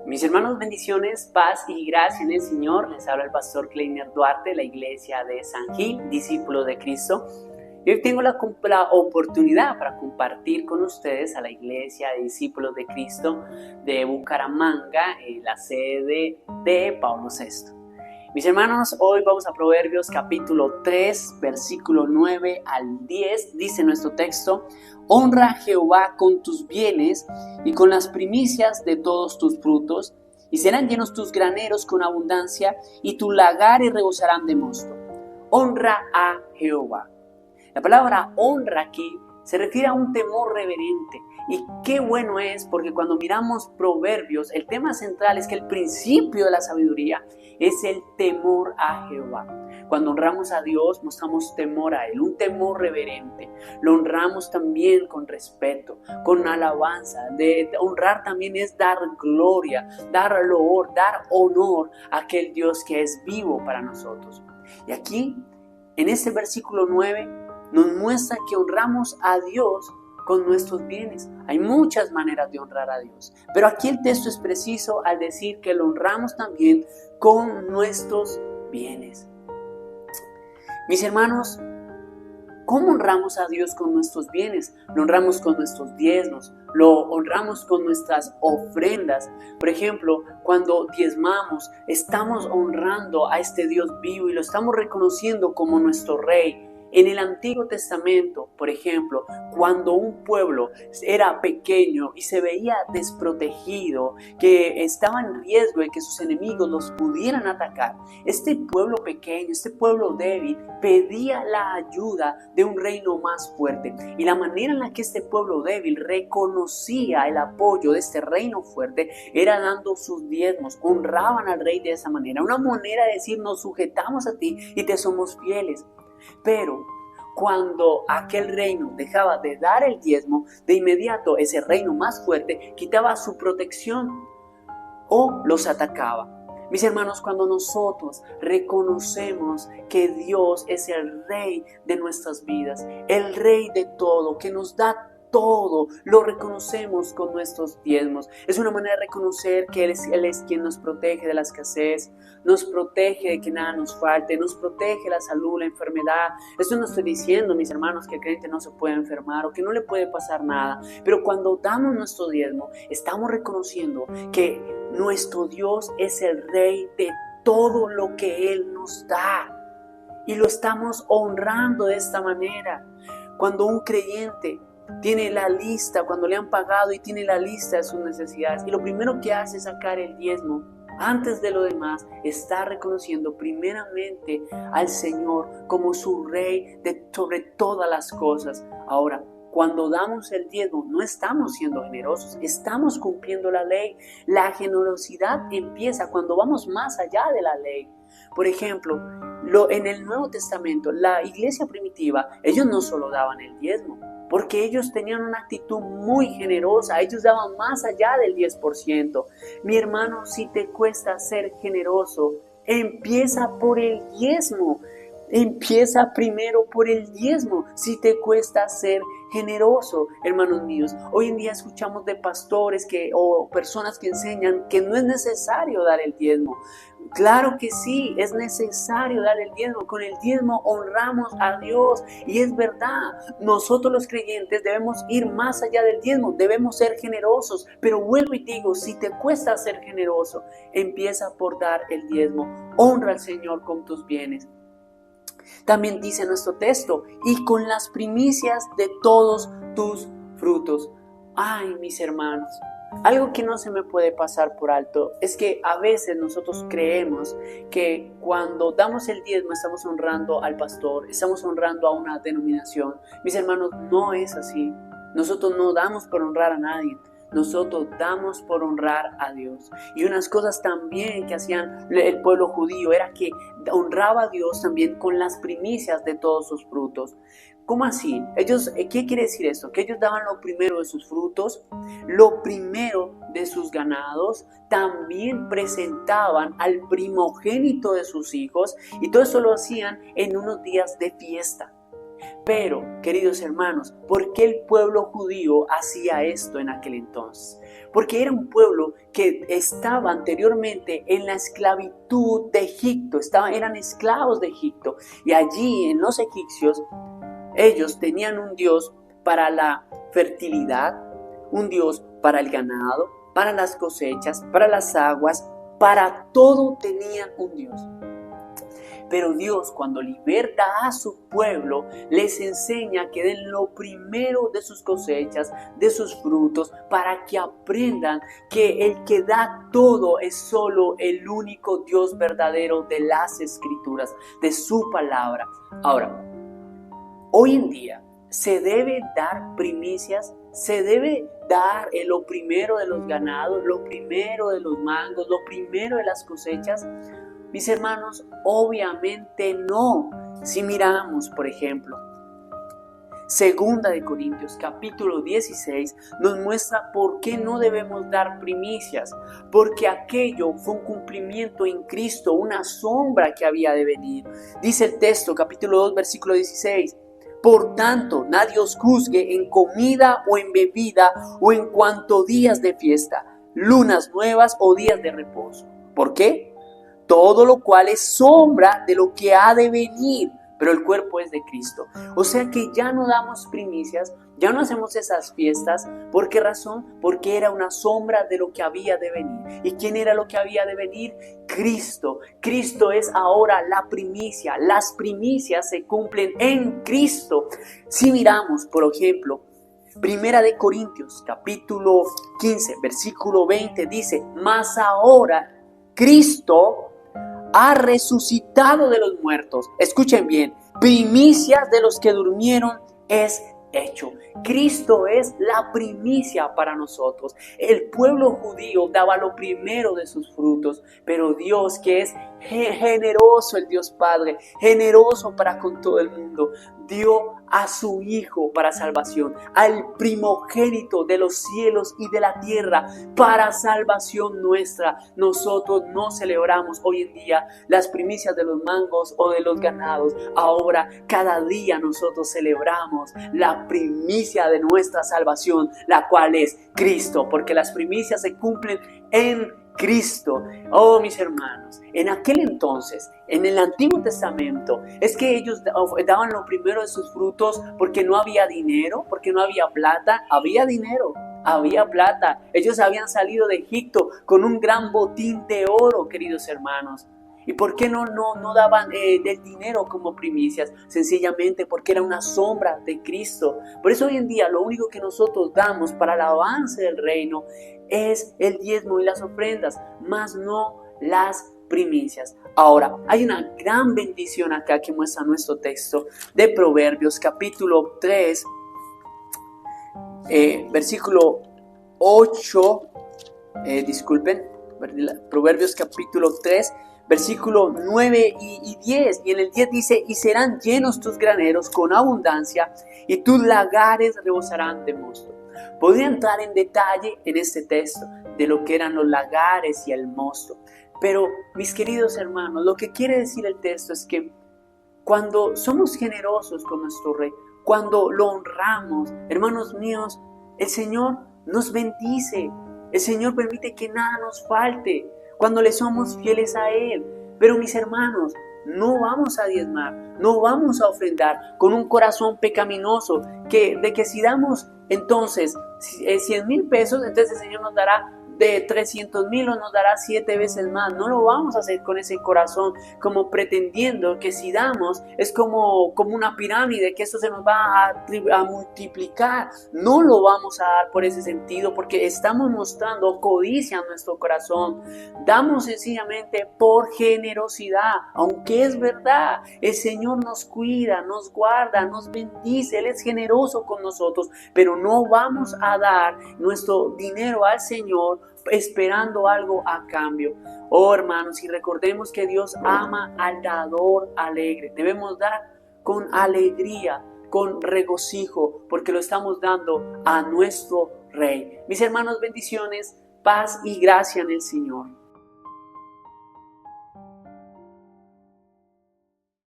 Mis hermanos, bendiciones, paz y gracia en el Señor. Les habla el pastor Kleiner Duarte de la iglesia de San Gil, discípulo de Cristo. Y hoy tengo la oportunidad para compartir con ustedes a la iglesia de discípulos de Cristo de Bucaramanga, la sede de Pablo VI. Mis hermanos, hoy vamos a Proverbios capítulo 3, versículo 9 al 10. Dice nuestro texto: honra a Jehová con tus bienes y con las primicias de todos tus frutos, y serán llenos tus graneros con abundancia, y tus lagares rebosarán de mosto. Honra a Jehová. La palabra honra aquí se refiere a un temor reverente. Y qué bueno es, porque cuando miramos Proverbios, el tema central es que el principio de la sabiduría es el temor a Jehová. Cuando honramos a Dios, mostramos temor a Él, un temor reverente. Lo honramos también con respeto, con alabanza. De honrar también es dar gloria, dar loor, dar honor a aquel Dios que es vivo para nosotros. Y aquí, en este versículo 9, nos muestra que honramos a Dios con nuestros bienes. Hay muchas maneras de honrar a Dios, pero aquí el texto es preciso al decir que lo honramos también con nuestros bienes. Mis hermanos, ¿cómo honramos a Dios con nuestros bienes? Lo honramos con nuestros diezmos, lo honramos con nuestras ofrendas. Por ejemplo, cuando diezmamos, estamos honrando a este Dios vivo y lo estamos reconociendo como nuestro Rey. En el Antiguo Testamento, por ejemplo, cuando un pueblo era pequeño y se veía desprotegido, que estaba en riesgo de que sus enemigos los pudieran atacar, este pueblo pequeño, este pueblo débil, pedía la ayuda de un reino más fuerte. Y la manera en la que este pueblo débil reconocía el apoyo de este reino fuerte era dando sus diezmos, honraban al rey de esa manera. Una manera de decir: nos sujetamos a ti y te somos fieles. Pero cuando aquel reino dejaba de dar el diezmo, de inmediato ese reino más fuerte quitaba su protección o los atacaba. Mis hermanos, cuando nosotros reconocemos que Dios es el Rey de nuestras vidas, el Rey de todo, que nos da todo, lo reconocemos con nuestros diezmos. Es una manera de reconocer que Él es quien nos protege de la escasez, nos protege de que nada nos falte, nos protege la salud, la enfermedad. Esto no estoy diciendo, mis hermanos, que el creyente no se puede enfermar o que no le puede pasar nada. Pero cuando damos nuestro diezmo, estamos reconociendo que nuestro Dios es el Rey de todo lo que Él nos da. Y lo estamos honrando de esta manera. Cuando un creyente tiene la lista, cuando le han pagado y tiene la lista de sus necesidades, y lo primero que hace es sacar el diezmo, antes de lo demás, está reconociendo primeramente al Señor como su Rey sobre todas las cosas. Ahora, cuando damos el diezmo, no estamos siendo generosos, estamos cumpliendo la ley. La generosidad empieza cuando vamos más allá de la ley. Por ejemplo, en el Nuevo Testamento, la iglesia primitiva, ellos no solo daban el diezmo, porque ellos tenían una actitud muy generosa, ellos daban más allá del 10%. Mi hermano, si te cuesta ser generoso, empieza por el diezmo. Empieza primero por el diezmo, si te cuesta ser generoso, hermanos míos. Hoy en día escuchamos de pastores o personas que enseñan que no es necesario dar el diezmo. Claro que sí, es necesario dar el diezmo. Con el diezmo honramos a Dios. Y es verdad, nosotros los creyentes debemos ir más allá del diezmo, debemos ser generosos. Pero vuelvo y digo, si te cuesta ser generoso, empieza por dar el diezmo. Honra al Señor con tus bienes. También dice nuestro texto: y con las primicias de todos tus frutos. Ay, mis hermanos, algo que no se me puede pasar por alto es que a veces nosotros creemos que cuando damos el diezmo estamos honrando al pastor, estamos honrando a una denominación. Mis hermanos, no es así. Nosotros no damos por honrar a nadie. Nosotros damos por honrar a Dios. Y unas cosas también que hacían el pueblo judío era que honraba a Dios también con las primicias de todos sus frutos. ¿Cómo así? ¿Qué quiere decir esto? Que ellos daban lo primero de sus frutos, lo primero de sus ganados, también presentaban al primogénito de sus hijos, y todo eso lo hacían en unos días de fiesta. Pero, queridos hermanos, ¿por qué el pueblo judío hacía esto en aquel entonces? Porque era un pueblo que estaba anteriormente en la esclavitud de Egipto, eran esclavos de Egipto. Y allí en los egipcios, ellos tenían un Dios para la fertilidad, un Dios para el ganado, para las cosechas, para las aguas, para todo tenían un Dios. Pero Dios, cuando liberta a su pueblo, les enseña que den lo primero de sus cosechas, de sus frutos, para que aprendan que el que da todo es solo el único Dios verdadero de las Escrituras, de su palabra. Ahora, hoy en día se debe dar primicias, se debe dar lo primero de los ganados, lo primero de los mangos, lo primero de las cosechas. Mis hermanos, obviamente no. Si miramos, por ejemplo, 2 de Corintios capítulo 16 nos muestra por qué no debemos dar primicias, porque aquello fue un cumplimiento en Cristo, una sombra que había de venir. Dice el texto, capítulo 2, versículo 16. Por tanto, nadie os juzgue en comida o en bebida o en cuanto días de fiesta, lunas nuevas o días de reposo. ¿Por qué? Todo lo cual es sombra de lo que ha de venir, pero el cuerpo es de Cristo. O sea que ya no damos primicias, ya no hacemos esas fiestas. ¿Por qué razón? Porque era una sombra de lo que había de venir. ¿Y quién era lo que había de venir? Cristo. Cristo es ahora la primicia. Las primicias se cumplen en Cristo. Si miramos, por ejemplo, 1 de Corintios capítulo 15, versículo 20 dice, mas ahora Cristo ha resucitado de los muertos. Escuchen bien, primicias de los que durmieron es hecho. Cristo es la primicia para nosotros. El pueblo judío daba lo primero de sus frutos, pero Dios, que es generoso, el Dios Padre, generoso para con todo el mundo, dio a su Hijo para salvación, al primogénito de los cielos y de la tierra para salvación nuestra. Nosotros no celebramos hoy en día las primicias de los mangos o de los ganados. Ahora, cada día nosotros celebramos la primicia de nuestra salvación, la cual es Cristo, porque las primicias se cumplen en Cristo. Oh, mis hermanos, en aquel entonces, en el Antiguo Testamento, es que ellos daban lo primero de sus frutos porque no había dinero, porque no había plata. Había dinero, había plata. Ellos habían salido de Egipto con un gran botín de oro, queridos hermanos. ¿Y por qué no daban del dinero como primicias? Sencillamente porque era una sombra de Cristo. Por eso hoy en día lo único que nosotros damos para el avance del reino es el diezmo y las ofrendas, más no las primicias. Ahora, hay una gran bendición acá que muestra nuestro texto de Proverbios capítulo 3, versículo 8, Proverbios capítulo 3, versículo 9 y 10, y en el 10 dice, y serán llenos tus graneros con abundancia, y tus lagares rebosarán de mosto. Podría entrar en detalle en este texto de lo que eran los lagares y el mosto, pero mis queridos hermanos, lo que quiere decir el texto es que cuando somos generosos con nuestro Rey, cuando lo honramos, hermanos míos, el Señor nos bendice, el Señor permite que nada nos falte, cuando le somos fieles a Él. Pero mis hermanos, no vamos a diezmar, no vamos a ofrendar con un corazón pecaminoso, de que si damos entonces 100,000 pesos, entonces el Señor nos dará de 300,000 o nos dará 7 veces más. No lo vamos a hacer con ese corazón como pretendiendo que si damos es como una pirámide, que esto se nos va a multiplicar. No lo vamos a dar por ese sentido, porque estamos mostrando codicia en nuestro corazón. Damos sencillamente por generosidad, aunque es verdad, el Señor nos cuida, nos guarda, nos bendice, Él es generoso con nosotros, pero no vamos a dar nuestro dinero al Señor esperando algo a cambio. Oh, hermanos, y recordemos que Dios ama al dador alegre. Debemos dar con alegría, con regocijo, porque lo estamos dando a nuestro Rey. Mis hermanos, bendiciones, paz y gracia en el Señor.